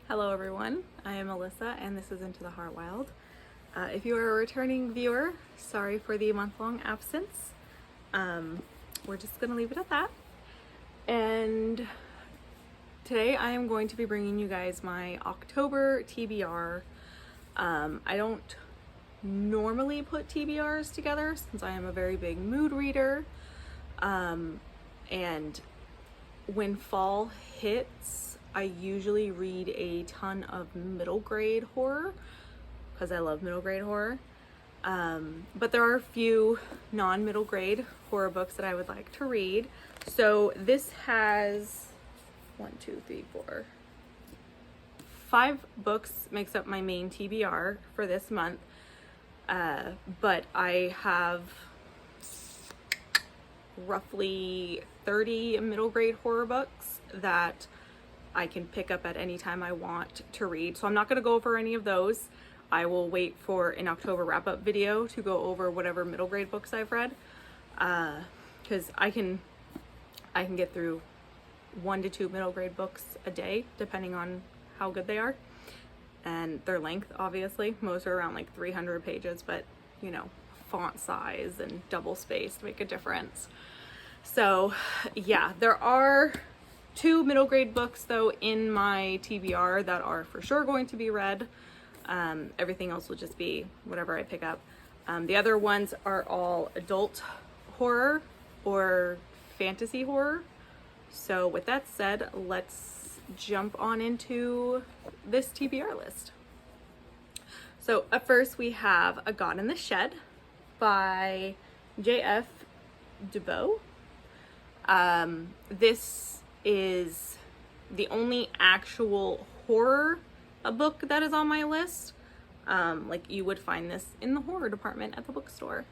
Hello everyone, I am Alyssa and this is Into the Heart Wild. If you are a returning viewer, sorry for the month-long absence. We're just gonna leave it at that. And today I am going to be bringing you guys my October TBR. I don't normally put TBRs together since I am a very big mood reader. And when fall hits, I usually read a ton of middle grade horror because I love middle grade horror. But there are a few non-middle grade horror books that I would like to read. So this has 5 books makes up my main TBR for this month. But I have roughly 30 middle grade horror books that I can pick up at any time I want to read. So I'm not going to go over any of those. I will wait for an October wrap-up video to go over whatever middle grade books I've read, because I can get through 1 to 2 middle grade books a day depending on how good they are and their length. Obviously most are around like 300 pages, but you know, font size and double space make a difference. So yeah, there are 2 middle grade books though in my TBR that are for sure going to be read. Everything else will just be whatever I pick up. The other ones are all adult horror or fantasy horror. So with that said, let's jump on into this TBR list. So up first we have A God in the Shed by J.F. DeBow. This is the only actual horror book that is on my list. Like you would find this in the horror department at the bookstore.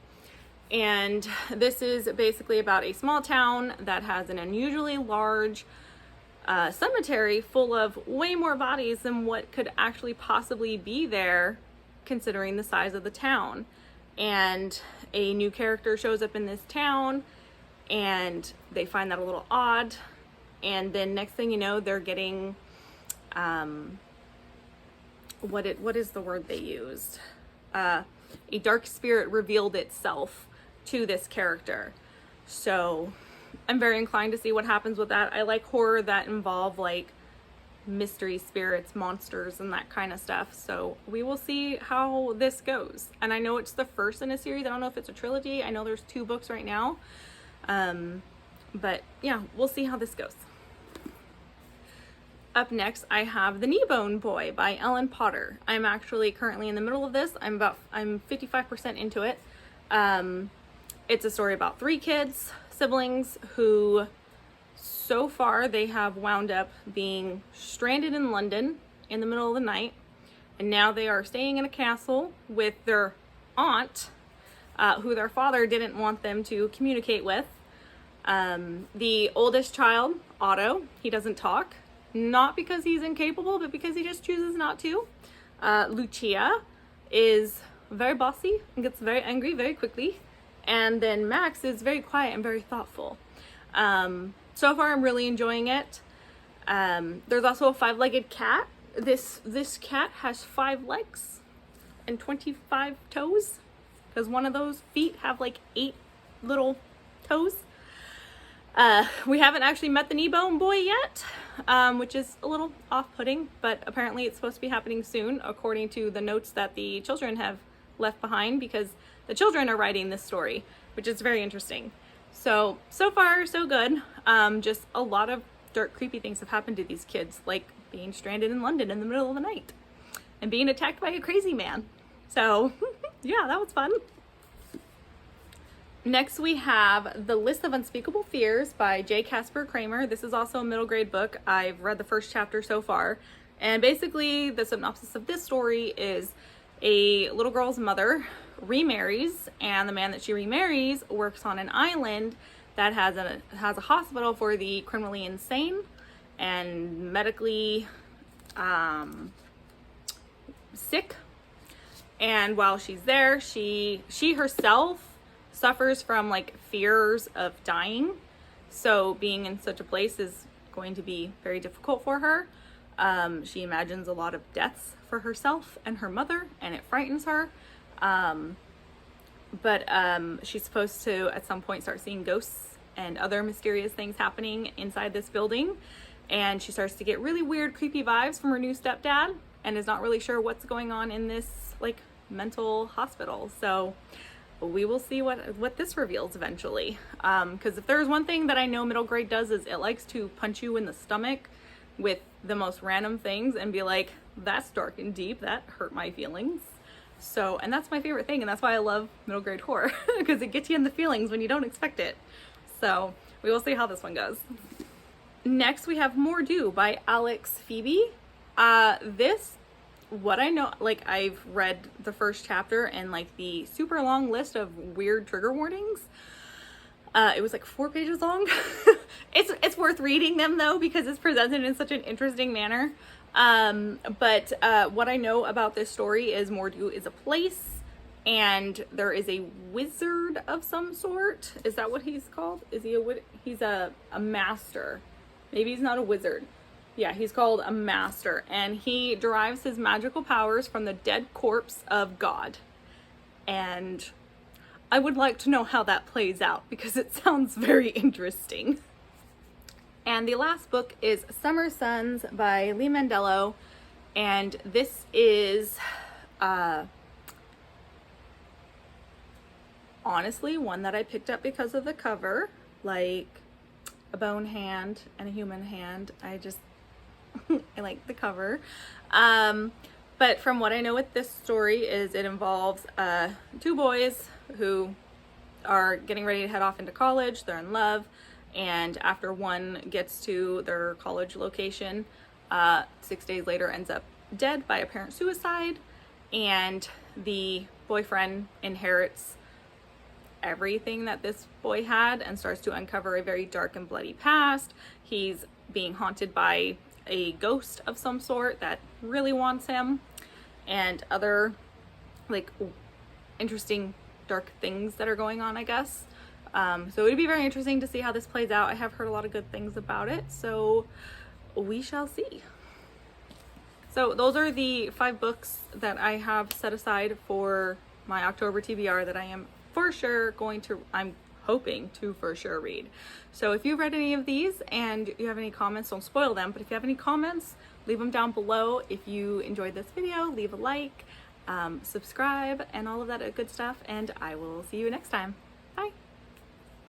And this is basically about a small town that has an unusually large cemetery full of way more bodies than what could actually possibly be there considering the size of the town. And a new character shows up in this town and they find that a little odd. And then next thing you know, they're getting, what is the word they used? A dark spirit revealed itself to this character. So I'm very inclined to see what happens with that. I like horror that involve like mystery spirits, monsters, and that kind of stuff. So we will see how this goes. And I know it's the first in a series. I don't know if it's a trilogy. I know there's 2 books right now. But yeah, we'll see how this goes. Up next, I have The Kneebone Boy by Ellen Potter. I'm actually currently in the middle of this. I'm 55% into it. It's a story about 3 siblings who so far they have wound up being stranded in London in the middle of the night. And now they are staying in a castle with their aunt, who their father didn't want them to communicate with. The oldest child, Otto, he doesn't talk. Not because he's incapable, but because he just chooses not to. Lucia is very bossy and gets very angry very quickly. And then Max is very quiet and very thoughtful. So far I'm really enjoying it. There's also a 5-legged cat. This cat has 5 legs and 25 toes, because one of those feet have like 8 little toes. We haven't actually met the Kneebone Boy yet, which is a little off-putting, but apparently it's supposed to be happening soon, according to the notes that the children have left behind, because the children are writing this story, which is very interesting. So far, so good. Just a lot of dark, creepy things have happened to these kids, like being stranded in London in the middle of the night and being attacked by a crazy man. So yeah, that was fun. Next we have The List of Unspeakable Fears by J. Casper Kramer. This is also a middle grade book. I've read the first chapter so far. And basically the synopsis of this story is a little girl's mother remarries, and the man that she remarries works on an island that has a hospital for the criminally insane and medically sick. And while she's there, she herself suffers from like fears of dying. So being in such a place is going to be very difficult for her. She imagines a lot of deaths for herself and her mother, and it frightens her. But she's supposed to at some point start seeing ghosts and other mysterious things happening inside this building. And she starts to get really weird, creepy vibes from her new stepdad and is not really sure what's going on in this like mental hospital. So we will see what this reveals eventually. Because if there's one thing that I know middle grade does, is it likes to punch you in the stomach with the most random things and be like, that's dark and deep, that hurt my feelings. So, and that's my favorite thing, and that's why I love middle grade horror, because it gets you in the feelings when you don't expect it. So we will see how this one goes. Next we have More Do by Alex Phoebe. This, what I know, like I've read the first chapter and like the super long list of weird trigger warnings. It was like 4 pages long. It's worth reading them though, because it's presented in such an interesting manner. But what I know about this story is Mordu is a place, and there is a wizard of some sort. Is that what he's called? Is he he's a master. Maybe he's not a wizard. Yeah, he's called a master, and he derives his magical powers from the dead corpse of God. And I would like to know how that plays out, because it sounds very interesting. And the last book is Summer Suns by Lee Mandello, and this is honestly one that I picked up because of the cover, like a bone hand and a human hand. I like the cover. But from what I know with this story is it involves 2 boys who are getting ready to head off into college. They're in love. And after one gets to their college location, 6 days later ends up dead by apparent suicide. And the boyfriend inherits everything that this boy had and starts to uncover a very dark and bloody past. He's being haunted by a ghost of some sort that really wants him, and other like interesting dark things that are going on, I guess. So it'd be very interesting to see how this plays out. I have heard a lot of good things about it, so we shall see. So those are the 5 books that I have set aside for my October TBR that I am for sure I'm hoping to for sure read. So if you've read any of these and you have any comments, don't spoil them, but if you have any comments, leave them down below. If you enjoyed this video, leave a like, subscribe, and all of that good stuff, and I will see you next time.